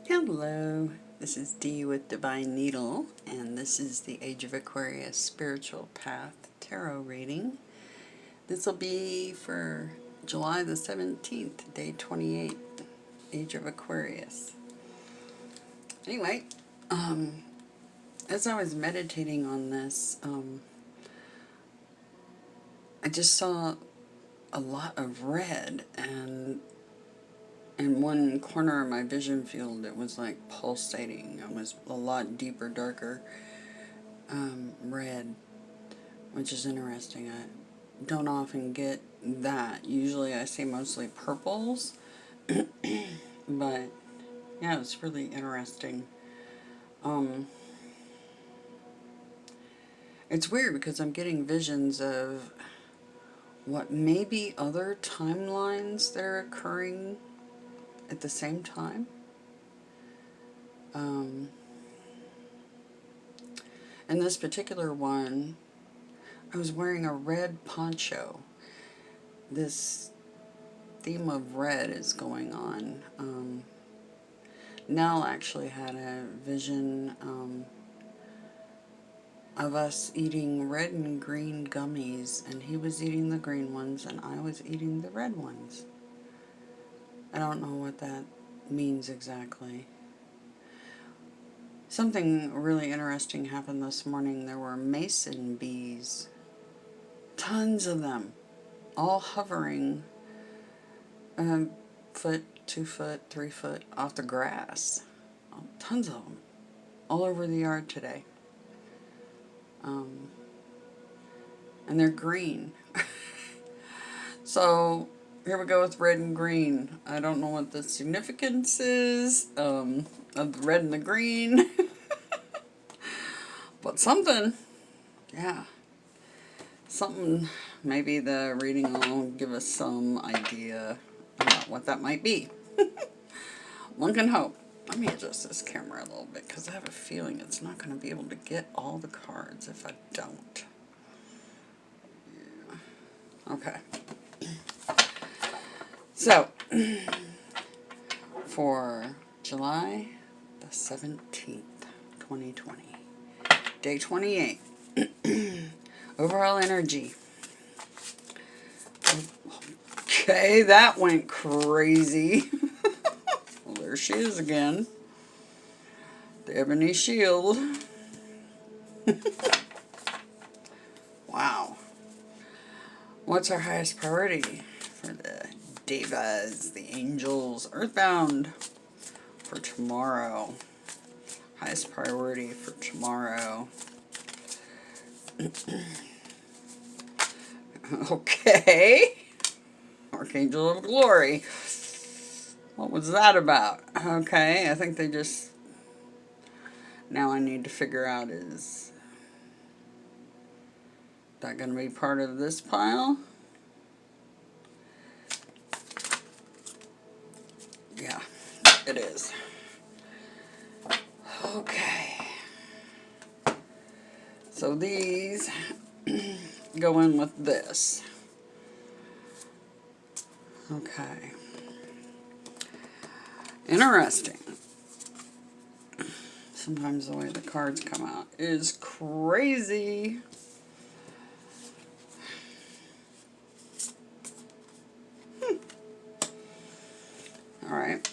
Hello, this is Dee with Divine Needle, and this is the Age of Aquarius Spiritual Path Tarot Reading. This will be for July the 17th, day 28, Age of Aquarius. Anyway, as I was meditating on this, I just saw a lot of red, and in one corner of my vision field it was like pulsating. It was a lot deeper, darker red, which is interesting. I don't often get that. Usually I see mostly purples, but yeah, it's really interesting. It's weird because I'm getting visions of what may be other timelines that are occurring at the same time. In this particular one, I was wearing a red poncho. This theme of red is going on. Nell actually had a vision of us eating red and green gummies, and he was eating the green ones and I was eating the red ones. I don't know what that means exactly. Something really interesting happened this morning. There were mason bees. Tons of them. All hovering a foot, 2 foot, 3 foot off the grass. Tons of them. All over the yard today. And they're green. So here we go with red and green. I don't know what the significance is of the red and the green. But something, yeah. Something, maybe the reading will give us some idea about what that might be. One can hope. Let me adjust this camera a little bit because I have a feeling it's not going to be able to get all the cards if I don't. Yeah. Okay. So, for July the 17th, 2020, day 28, overall energy. Okay, that went crazy. Well, there she is again. The Ebony Shield. Wow. What's our highest priority for the devas, the angels, earthbound for tomorrow? Highest priority for tomorrow. Okay. Archangel of Glory. What was that about? Okay, I think they just... Now I need to figure out, is that going to be part of this pile? Yeah, it is. Okay. So these go in with this. Okay. Interesting. Sometimes the way the cards come out is crazy. All right.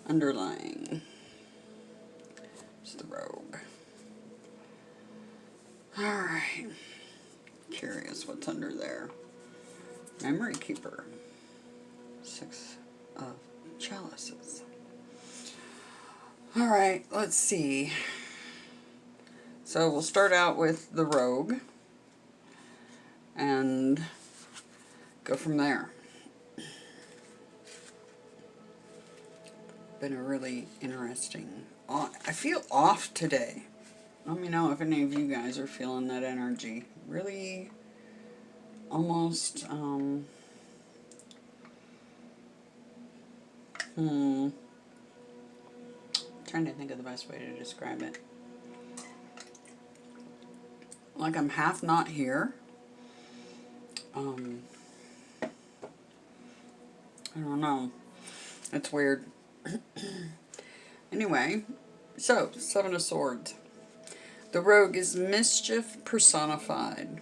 Underlying. It's the Rogue. All right. Curious what's under there. Memory Keeper. 6 of Chalices. All right, let's see. So we'll start out with the Rogue and go from there. Been a really interesting... I feel off today. Let me know if any of you guys are feeling that energy. Really almost... trying to think of the best way to describe it. Like I'm half not here. I don't know. It's weird. Anyway, so, Seven of Swords. The rogue is mischief personified.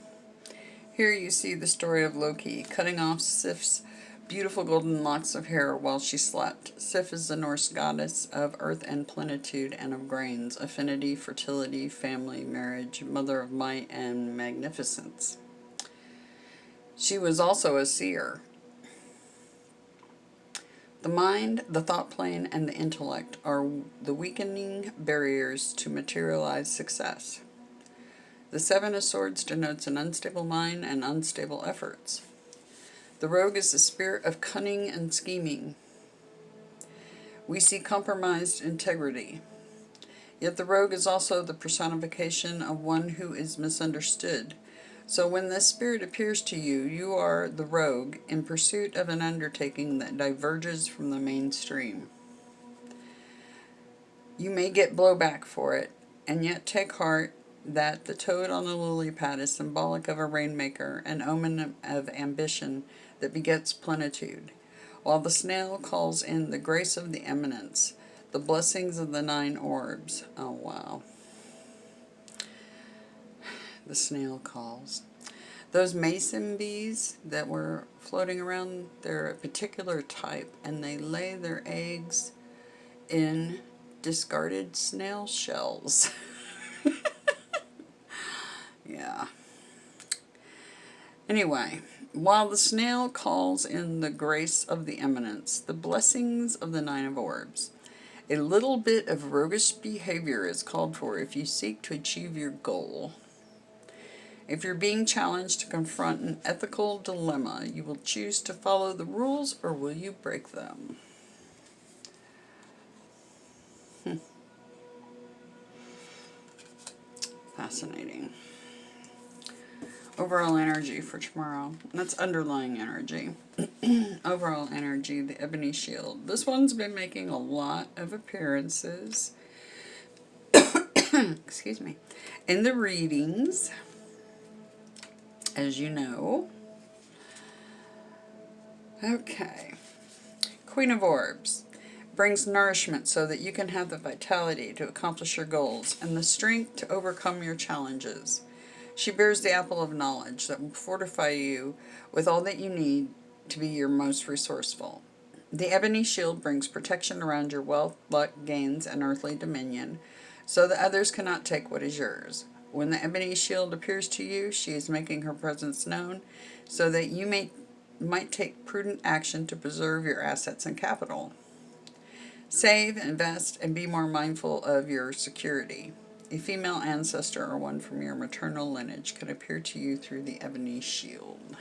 Here you see the story of Loki cutting off Sif's beautiful golden locks of hair while she slept. Sif is the Norse goddess of earth and plenitude and of grains, affinity, fertility, family, marriage, mother of might and magnificence. She was also a seer. The mind, the thought plane, and the intellect are the weakening barriers to materialized success. The Seven of Swords denotes an unstable mind and unstable efforts. The rogue is the spirit of cunning and scheming. We see compromised integrity. Yet the rogue is also the personification of one who is misunderstood. So when this spirit appears to you, you are the rogue in pursuit of an undertaking that diverges from the mainstream. You may get blowback for it, and yet take heart that the toad on the lily pad is symbolic of a rainmaker, an omen of ambition that begets plenitude, while the snail calls in the grace of the eminence, the blessings of the 9 orbs. Oh, wow. The snail calls. Those mason bees that were floating around, they're a particular type, and they lay their eggs in discarded snail shells. Yeah. Anyway, while the snail calls in the grace of the eminence, the blessings of the 9 of orbs, a little bit of roguish behavior is called for if you seek to achieve your goal. If you're being challenged to confront an ethical dilemma, you will choose to follow the rules or will you break them? Fascinating. Overall energy for tomorrow. That's underlying energy. Overall energy, the Ebony Shield. This one's been making a lot of appearances. Excuse me. In the readings, as you know. Okay. Queen of Orbs brings nourishment so that you can have the vitality to accomplish your goals and the strength to overcome your challenges. She bears the apple of knowledge that will fortify you with all that you need to be your most resourceful. The Ebony Shield brings protection around your wealth, luck, gains, and earthly dominion, so that others cannot take what is yours. When the Ebony Shield appears to you, she is making her presence known, so that you might take prudent action to preserve your assets and capital. Save, invest, and be more mindful of your security. A female ancestor or one from your maternal lineage can appear to you through the Ebony Shield.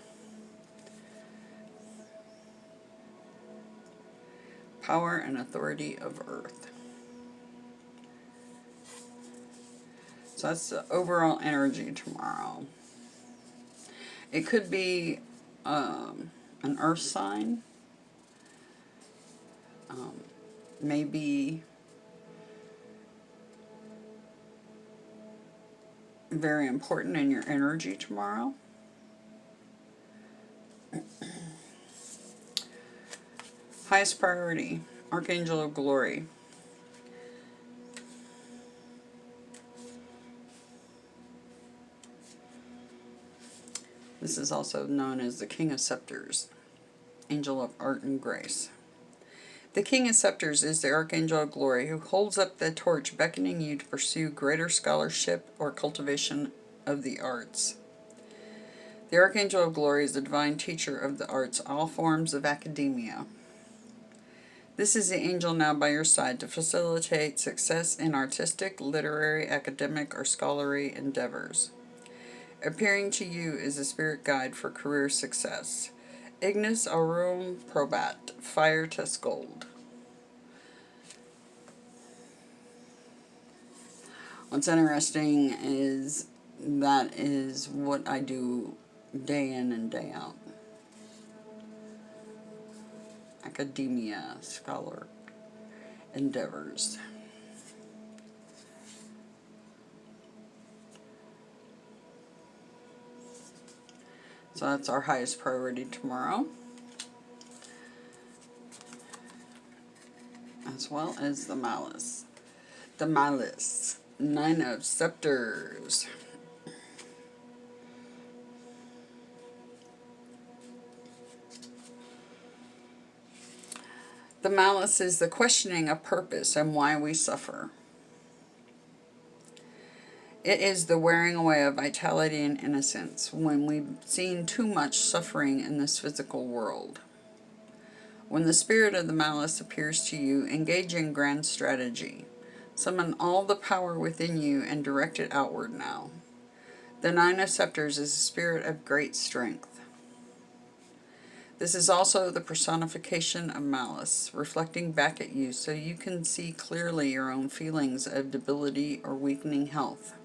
Power and authority of earth. So that's the overall energy tomorrow. It could be an earth sign. Maybe very important in your energy tomorrow. Highest priority, Archangel of Glory. This is also known as the King of Scepters, Angel of Art and Grace. The King of Scepters is the Archangel of Glory who holds up the torch beckoning you to pursue greater scholarship or cultivation of the arts. The Archangel of Glory is the divine teacher of the arts, all forms of academia. This is the angel now by your side to facilitate success in artistic, literary, academic, or scholarly endeavors. Appearing to you is a spirit guide for career success. Ignis aurum probat, fire test gold. What's interesting is that is what I do day in and day out. Academia, scholar endeavors. So that's our highest priority tomorrow. as well as the malice. The malice. 9 of Scepters. The malice is the questioning of purpose and why we suffer. It is the wearing away of vitality and innocence when we've seen too much suffering in this physical world. When the spirit of the malice appears to you, engage in grand strategy. Summon all the power within you and direct it outward now. The 9 of Scepters is a spirit of great strength. This is also the personification of malice, reflecting back at you so you can see clearly your own feelings of debility or weakening health.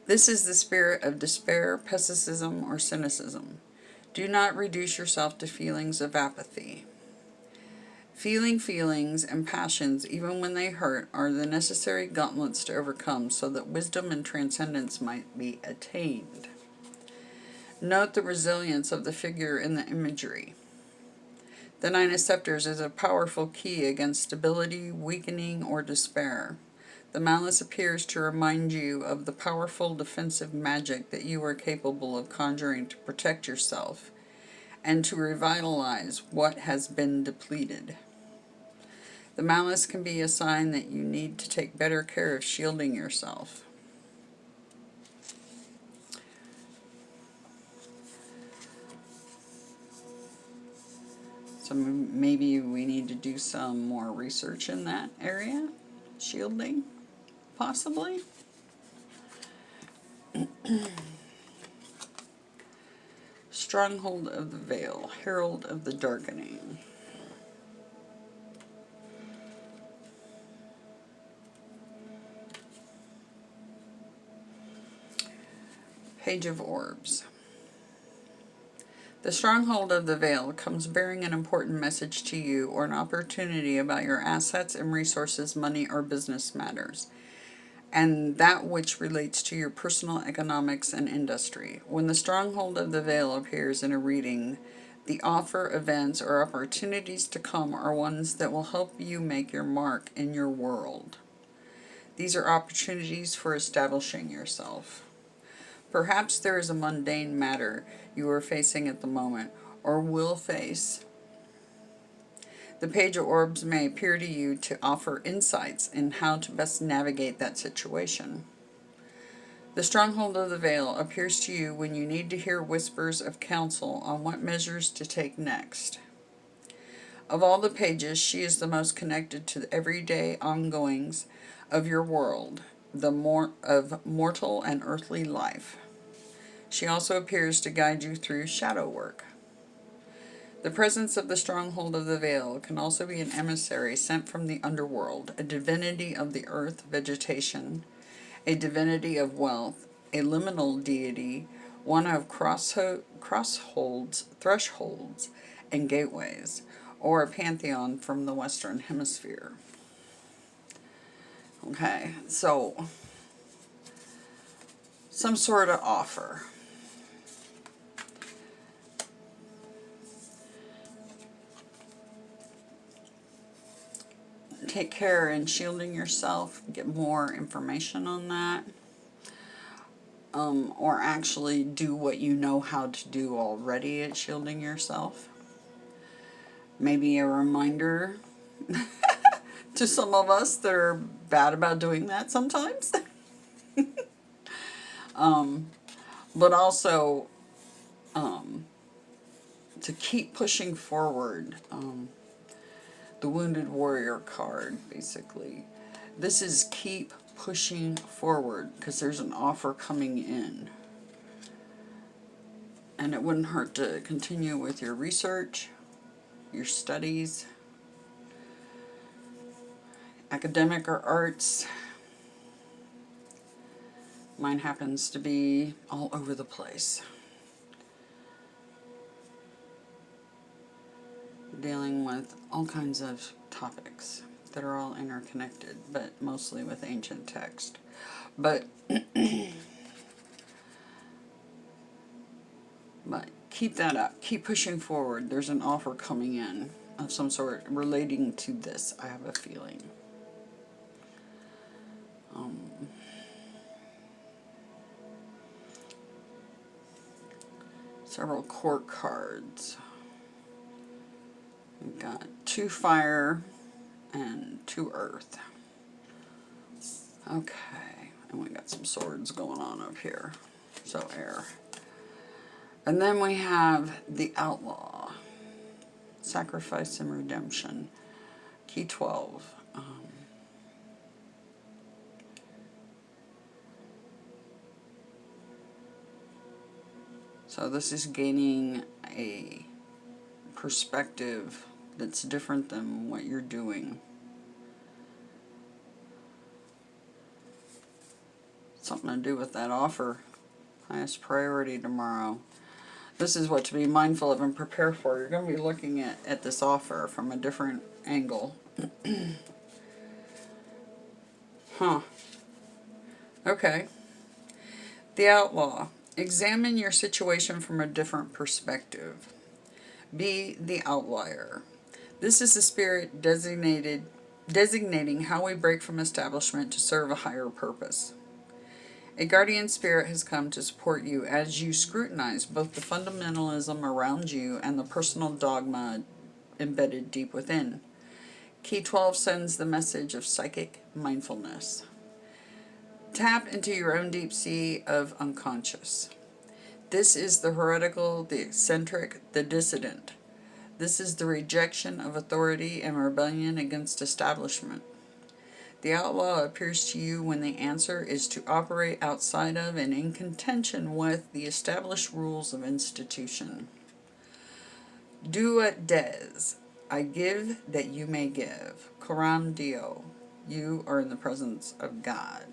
This is the spirit of despair, pessimism, or cynicism. Do not reduce yourself to feelings of apathy. Feeling feelings and passions, even when they hurt, are the necessary gauntlets to overcome so that wisdom and transcendence might be attained. Note the resilience of the figure in the imagery. The 9 of Scepters is a powerful key against debility, weakening, or despair. The malice appears to remind you of the powerful defensive magic that you are capable of conjuring to protect yourself and to revitalize what has been depleted. The malice can be a sign that you need to take better care of shielding yourself. So maybe we need to do some more research in that area. Shielding, possibly. Stronghold of the Veil, Herald of the Darkening. Page of Orbs. The stronghold of the veil comes bearing an important message to you or an opportunity about your assets and resources, money, or business matters, and that which relates to your personal economics and industry. When the stronghold of the veil appears in a reading, the offer, events, or opportunities to come are ones that will help you make your mark in your world. These are opportunities for establishing yourself. Perhaps there is a mundane matter you are facing at the moment, or will face. The Page of Orbs may appear to you to offer insights in how to best navigate that situation. The stronghold of the veil appears to you when you need to hear whispers of counsel on what measures to take next. Of all the pages, she is the most connected to the everyday ongoings of your world, of mortal and earthly life. She also appears to guide you through shadow work. The presence of the stronghold of the veil can also be an emissary sent from the underworld, a divinity of the earth, vegetation, a divinity of wealth, a liminal deity, one of thresholds, and gateways, or a pantheon from the Western Hemisphere. Okay, so some sort of offer. Take care in shielding yourself, get more information on that, or actually do what you know how to do already at shielding yourself. Maybe a reminder to some of us that are bad about doing that sometimes. But also to keep pushing forward. The Wounded Warrior card, basically. This is keep pushing forward because there's an offer coming in. And it wouldn't hurt to continue with your research, your studies, academic or arts. Mine happens to be all over the place. Dealing with all kinds of topics that are all interconnected, but mostly with ancient text. But keep that up. Keep pushing forward. There's an offer coming in. of some sort relating to this, I have a feeling. Several court cards. We've got 2 fire and 2 earth. Okay, and we got some swords going on up here. So air. And then we have the outlaw. Sacrifice and redemption. Key 12. So this is gaining a perspective that's different than what you're doing. Something to do with that offer. Highest priority tomorrow. This is what to be mindful of and prepare for. You're going to be looking at this offer from a different angle. Huh. Okay. The outlaw. Examine your situation from a different perspective. Be the outlier. This is the spirit designating how we break from establishment to serve a higher purpose. A guardian spirit has come to support you as you scrutinize both the fundamentalism around you and the personal dogma embedded deep within. Key 12 sends the message of psychic mindfulness. Tap into your own deep sea of unconscious. This is the heretical, the eccentric, the dissident. This is the rejection of authority and rebellion against establishment. The outlaw appears to you when the answer is to operate outside of and in contention with the established rules of institution. Do what des. I give that you may give. Coram Deo. You are in the presence of God.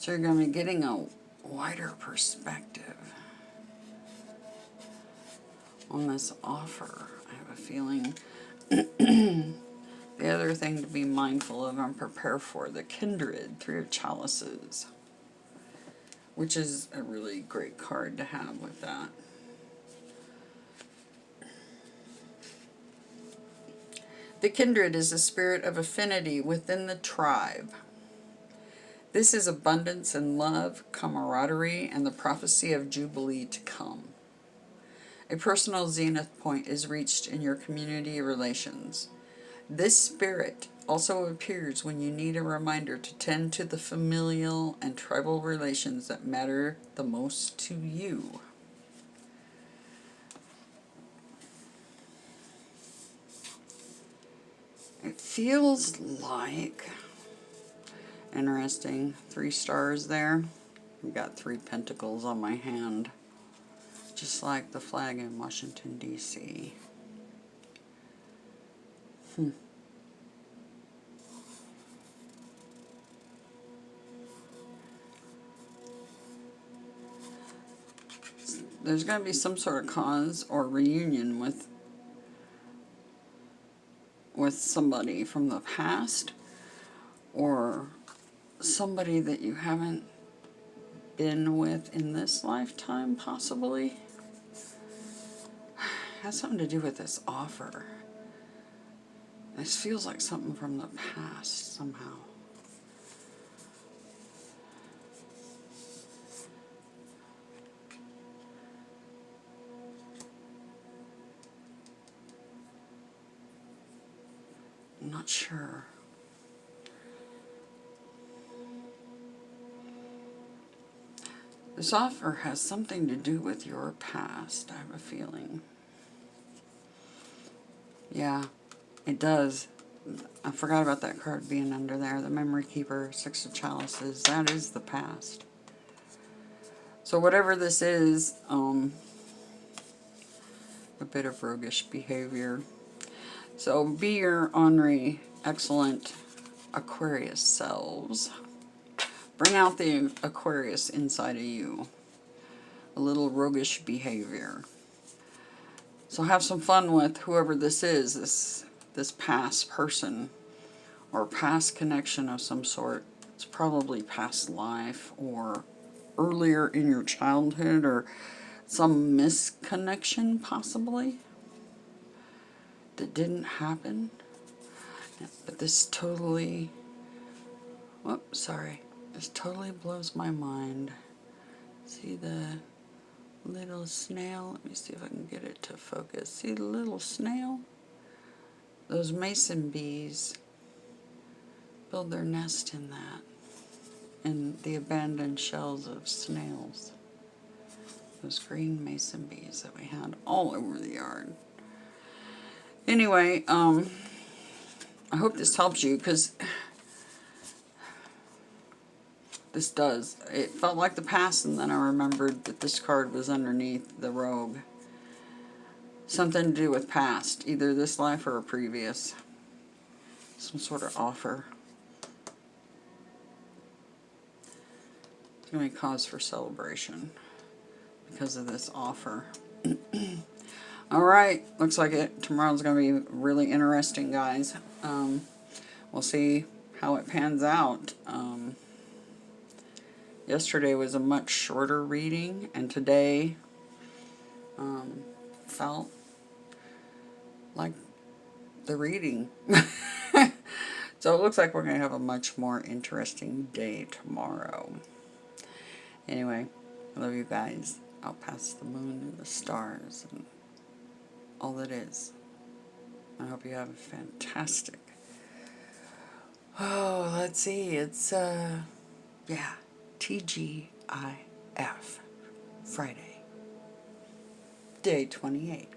So you're going to be getting a wider perspective on this offer, I have a feeling. The other thing to be mindful of and prepare for, the kindred, 3 of chalices, which is a really great card to have with that. The kindred is a spirit of affinity within the tribe. This is abundance and love, camaraderie, and the prophecy of Jubilee to come. A personal zenith point is reached in your community relations. This spirit also appears when you need a reminder to tend to the familial and tribal relations that matter the most to you. It feels like, interesting, 3 stars there. I've got 3 pentacles on my hand, just like the flag in Washington, D.C. There's going to be some sort of cause or reunion with somebody from the past, or somebody that you haven't been with in this lifetime, possibly. Has something to do with this offer. This feels like something from the past somehow. I'm not sure. This offer has something to do with your past, I have a feeling. Yeah, it does. I forgot about that card being under there. The Memory Keeper, 6 of Chalices. That is the past. So whatever this is, a bit of roguish behavior. So be your ornery, excellent Aquarius selves. Bring out the Aquarius inside of you. A little roguish behavior. So have some fun with whoever this is, this this past person or past connection of some sort. It's probably past life or earlier in your childhood or some misconnection possibly that didn't happen. But this totally, whoops, sorry. This totally blows my mind. See the little snail? Let me see if I can get it to focus. See the little snail? Those mason bees build their nest in that. In the abandoned shells of snails. Those green mason bees that we had all over the yard. Anyway, I hope this helps you, because this does. It felt like the past, and then I remembered that this card was underneath the Rogue. Something to do with past, either this life or a previous. Some sort of offer. It's going to be cause for celebration because of this offer. Alright, looks like it. Tomorrow's going to be really interesting, guys. We'll see how it pans out. Yesterday was a much shorter reading, and today felt like the reading. So it looks like we're going to have a much more interesting day tomorrow. Anyway, I love you guys. Out past the moon and the stars and all that is. I hope you have a fantastic... Oh, let's see. It's, yeah, TGIF. Friday. Day 28.